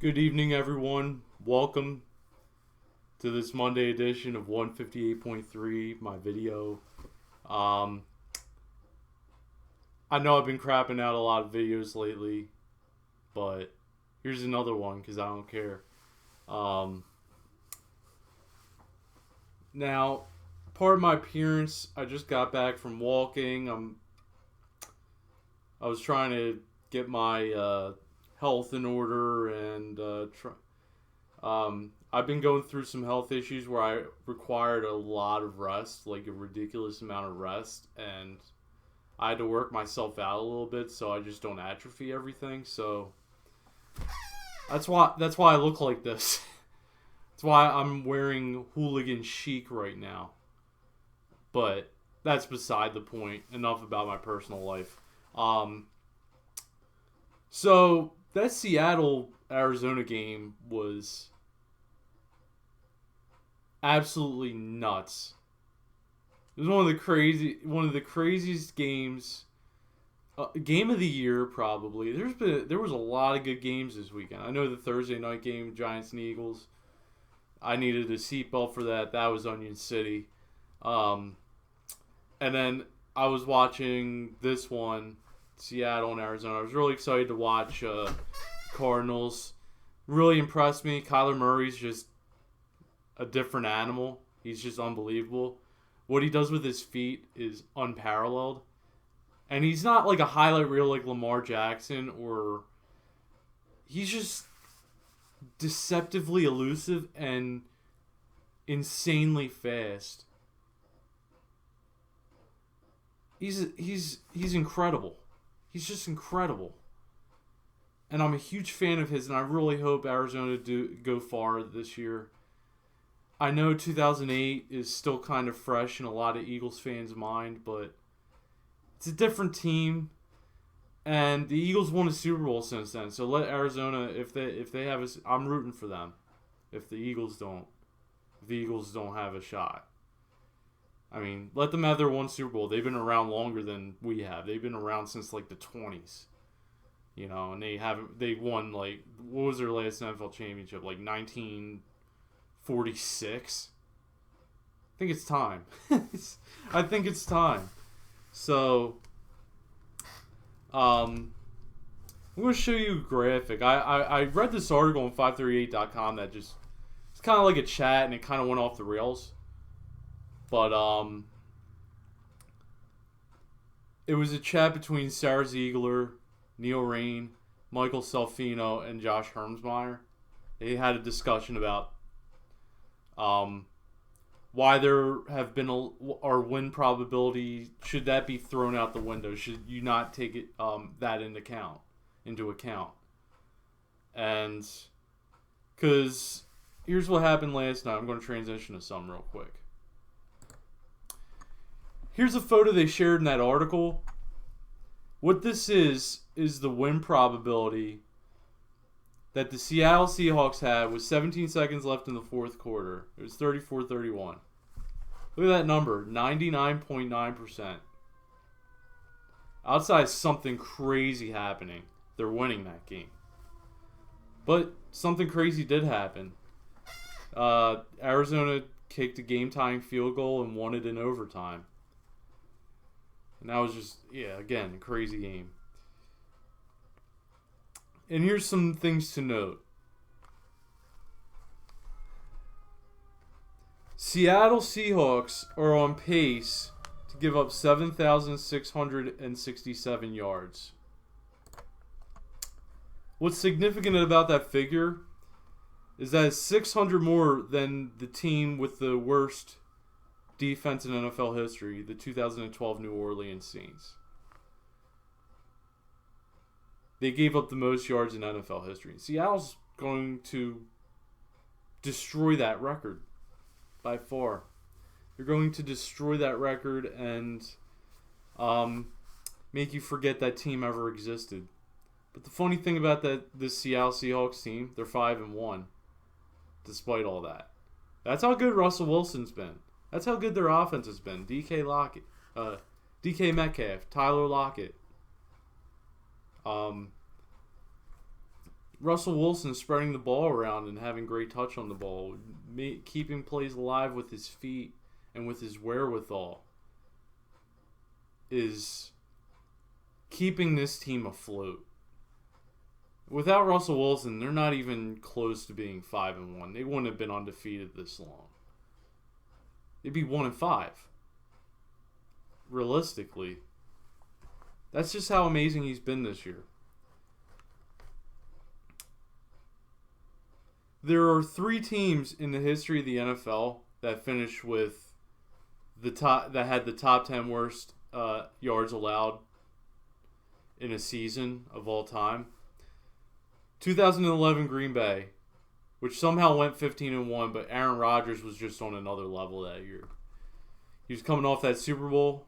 Good evening, everyone. Welcome to this Monday edition of 158.3, my video. Um, I know I've been crapping out a lot of videos lately, but here's another one because I don't care. Um, Now, part of my appearance, I just got back from walking. I was trying to get my health in order and I've been going through some health issues where I required a lot of rest, like a ridiculous amount of rest, and I had to work myself out a little bit so I just don't atrophy everything. So that's why I look like this. That's why I'm wearing hooligan chic right now. But that's beside the point. Enough about my personal life. Um, so that Seattle Arizona game was absolutely nuts. It was one of the craziest games, game of the year probably. There was a lot of good games this weekend. I know the Thursday night game, Giants and Eagles. I needed a seatbelt for that. That was Onion City. Um, and then I was watching this one, Seattle and Arizona. I was really excited to watch Cardinals. Really impressed me. Kyler Murray's just a different animal. He's just unbelievable. What he does with his feet is unparalleled. And he's not like a highlight reel like Lamar Jackson, or he's just deceptively elusive and insanely fast. He's incredible. He's just incredible. And I'm a huge fan of his, and I really hope Arizona do go far this year. I know 2008 is still kind of fresh in a lot of Eagles fans' mind, but it's a different team, and the Eagles won a Super Bowl since then. So let Arizona, if they have I'm rooting for them. If the Eagles don't have a shot. I mean, let them have their one Super Bowl. They've been around longer than we have. They've been around since like the 20s. And they won, like, what was their last NFL championship? Like 1946. I think it's time. I think it's time. So, I'm going to show you a graphic. I read this article on 538.com that just, it's kind of like a chat, and it kind of went off the rails. But, it was a chat between Sarah Ziegler, Neil Rain, Michael Salfino, and Josh Hermsmeyer. They had a discussion about why there have been our win probability, should that be thrown out the window? Should you not take it that into account? And because here's what happened last night. I'm going to transition to some real quick. Here's a photo they shared in that article. What this is the win probability that the Seattle Seahawks had with 17 seconds left in the fourth quarter. It was 34-31. Look at that number, 99.9%. Outside something crazy happening, they're winning that game. But something crazy did happen. Arizona kicked a game-tying field goal and won it in overtime. And that was just, again, a crazy game. And here's some things to note. Seattle Seahawks are on pace to give up 7,667 yards. What's significant about that figure is that it's 600 more than the team with the worst defense in NFL history, the 2012 New Orleans Saints. They gave up the most yards in NFL history. Seattle's going to destroy that record by far. They're going to destroy that record and make you forget that team ever existed. But the funny thing about this Seattle Seahawks team, they're 5-1, despite all that. That's how good Russell Wilson's been. That's how good their offense has been. DK Metcalf, Tyler Lockett. Russell Wilson spreading the ball around and having great touch on the ball, keeping plays alive with his feet and with his wherewithal, is keeping this team afloat. Without Russell Wilson, they're not even close to being 5-1. They wouldn't have been undefeated this long. They'd be 1-5. Realistically. That's just how amazing he's been this year. There are 3 teams in the history of the NFL that finished with that had the top 10 worst yards allowed in a season of all time. 2011 Green Bay, which somehow went 15-1, but Aaron Rodgers was just on another level that year. He was coming off that Super Bowl,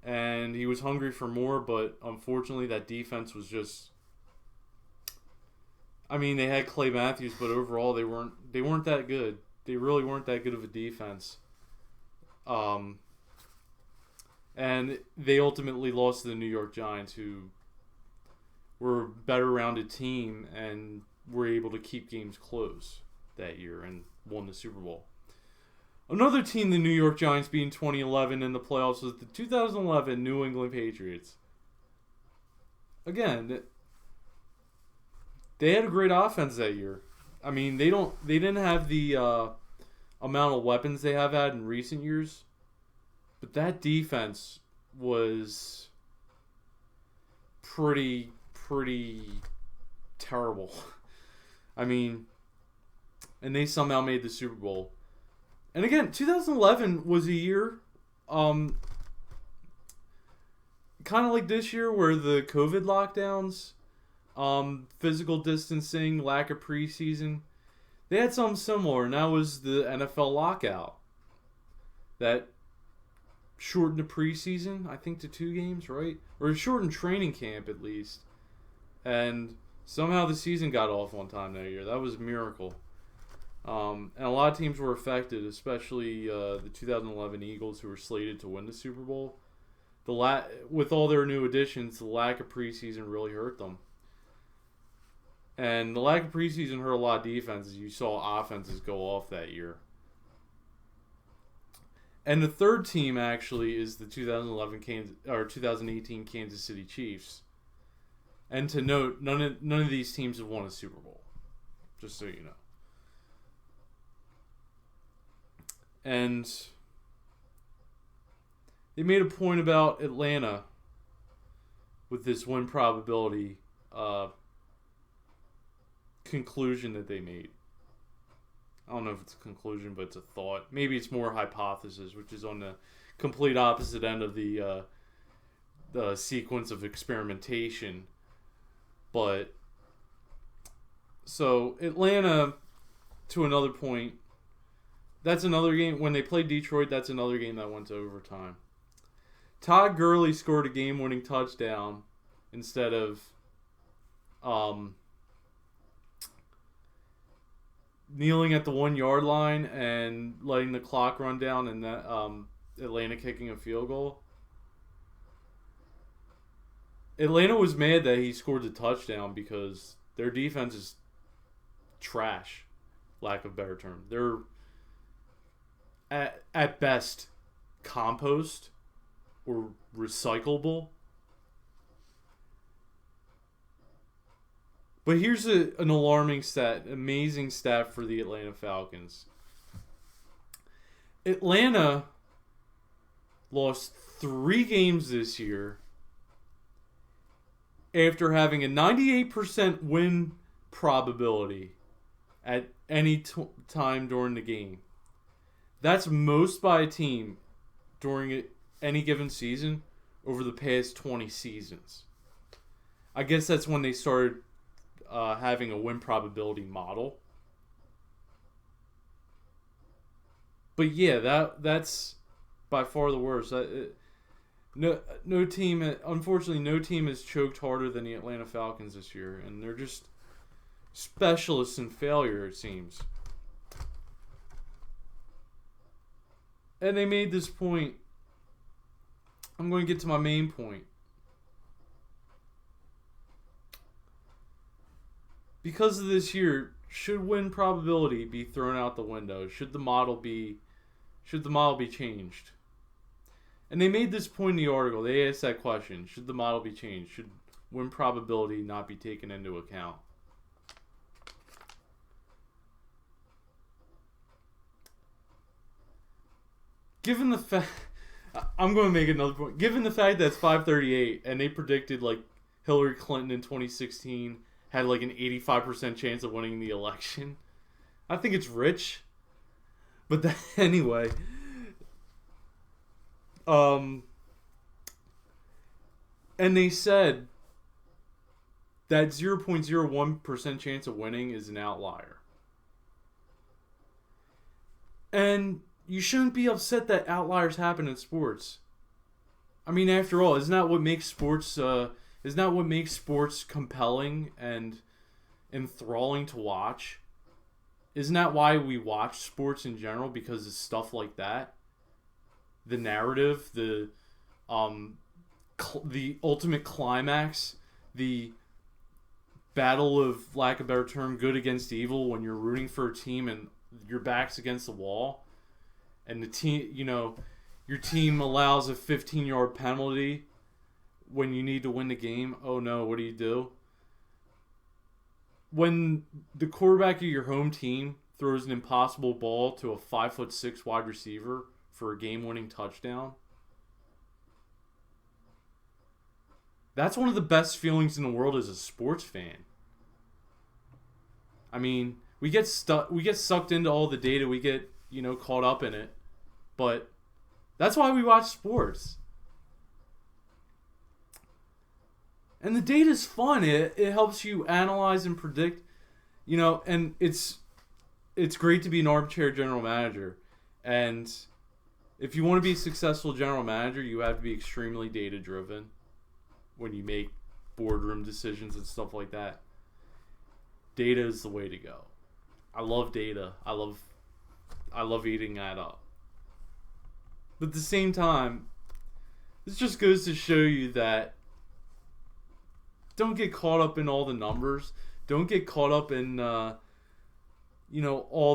and he was hungry for more, but unfortunately that defense was just... I mean, they had Clay Matthews, but overall they weren't that good. They really weren't that good of a defense. And they ultimately lost to the New York Giants, who were a better rounded team and were able to keep games close that year and won the Super Bowl. Another team the New York Giants beat in 2011 in the playoffs was the 2011 New England Patriots. Again, they had a great offense that year. I mean, they didn't have the amount of weapons they have had in recent years, but that defense was pretty terrible. I mean, and they somehow made the Super Bowl. And again, 2011 was a year, kind of like this year, where the COVID lockdowns, physical distancing, lack of preseason, they had something similar, and that was the NFL lockout. That shortened the preseason, I think, to 2 games, right? Or shortened training camp, at least. And somehow the season got off on time that year. That was a miracle. And a lot of teams were affected, especially the 2011 Eagles, who were slated to win the Super Bowl. With all their new additions, the lack of preseason really hurt them. And the lack of preseason hurt a lot of defenses. You saw offenses go off that year. And the third team actually is the 2018 Kansas City Chiefs. And to note, none of these teams have won a Super Bowl, just so you know. And they made a point about Atlanta with this win probability conclusion that they made. I don't know if it's a conclusion, but it's a thought. Maybe it's more hypothesis, which is on the complete opposite end of the sequence of experimentation. But so Atlanta, to another point, that's another game. When they played Detroit, that's another game that went to overtime. Todd Gurley scored a game-winning touchdown instead of kneeling at the 1-yard line and letting the clock run down and that Atlanta kicking a field goal. Atlanta was mad that he scored the touchdown because their defense is trash, lack of a better term. They're at best compost or recyclable. But here's an alarming stat, amazing stat for the Atlanta Falcons. Atlanta lost 3 games this year after having a 98% win probability at any time during the game. That's most by a team during any given season over the past 20 seasons. I guess that's when they started having a win probability model. But yeah, that's by far the worst. No team, unfortunately, no team has choked harder than the Atlanta Falcons this year, and they're just specialists in failure, it seems. And they made this point. I'm going to get to my main point. because of this year, should win probability be thrown out the window? Should the model be changed? And they made this point in the article. They asked that question: should the model be changed? Should win probability not be taken into account? Given the fact, I'm going to make another point. Given the fact that it's 538 and they predicted like Hillary Clinton in 2016 had like an 85% chance of winning the election, I think it's rich. But anyway, and they said that 0.01% chance of winning is an outlier. And you shouldn't be upset that outliers happen in sports. I mean, after all, isn't that what makes sports compelling and enthralling to watch? Isn't that why we watch sports in general? Because of stuff like that. The narrative, the ultimate climax, the battle of, lack of a better term, good against evil, when you're rooting for a team and your back's against the wall, and the team, your team allows a 15-yard penalty when you need to win the game. Oh no, what do? When the quarterback of your home team throws an impossible ball to a 5'6" wide receiver for a game-winning touchdown, that's one of the best feelings in the world as a sports fan. I mean, we get sucked into all the data, we get, caught up in it, but that's why we watch sports. And the data's fun. It helps you analyze and predict, and it's great to be an armchair general manager. And if you want to be a successful general manager, you have to be extremely data driven when you make boardroom decisions and stuff like that. Data is the way to go. I love data. I love eating that up. But at the same time, this just goes to show you that don't get caught up in all the numbers. Don't get caught up in, all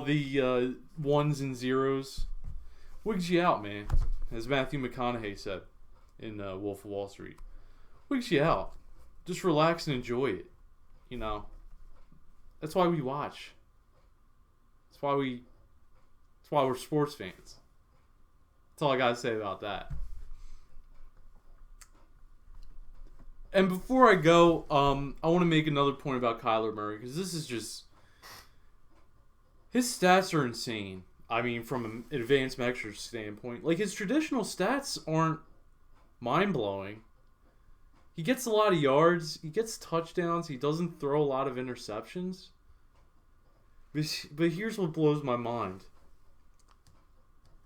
the ones and zeros. Wigs you out, man. As Matthew McConaughey said in Wolf of Wall Street. Wigs you out. Just relax and enjoy it. That's why we watch. That's why we're sports fans. That's all I gotta say about that. And before I go, I want to make another point about Kyler Murray, because this is just... his stats are insane. I mean, from an advanced measures standpoint. Like, his traditional stats aren't mind-blowing. He gets a lot of yards. He gets touchdowns. He doesn't throw a lot of interceptions. But here's what blows my mind.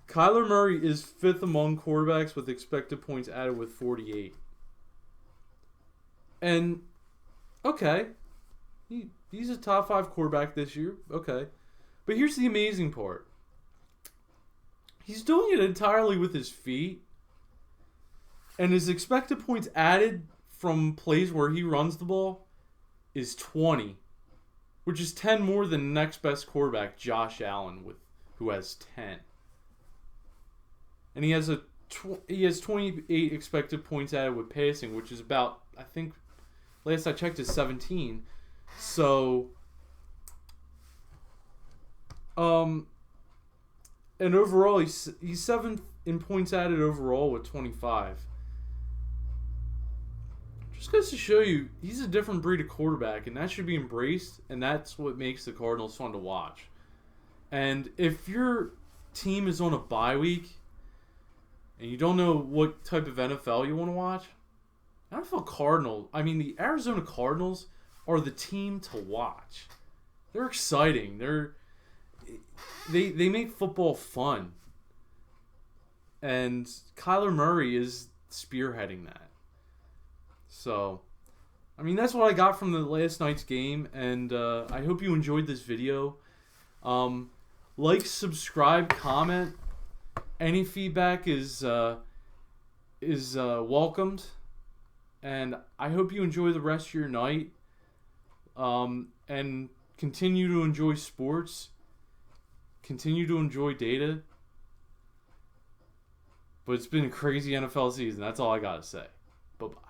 Kyler Murray is 5th among quarterbacks with expected points added with 48. And, okay, he's a top 5 quarterback this year. Okay. But here's the amazing part. He's doing it entirely with his feet. And his expected points added from plays where he runs the ball is 20. Which is 10 more than the next best quarterback, Josh Allen, who has 10. And he has 28 expected points added with passing, which is about, I think, last I checked, is 17. So, and overall, he's 7th in points added overall with 25. Just goes to show you, he's a different breed of quarterback, and that should be embraced, and that's what makes the Cardinals fun to watch. And if your team is on a bye week, and you don't know what type of NFL you want to watch, the Arizona Cardinals are the team to watch. They're exciting. They make football fun. And Kyler Murray is spearheading that. So, that's what I got from the last night's game, and I hope you enjoyed this video. Like, subscribe, comment. Any feedback is welcomed, and I hope you enjoy the rest of your night. and continue to enjoy sports, continue to enjoy data. But it's been a crazy NFL season. That's all I got to say. Bye-bye.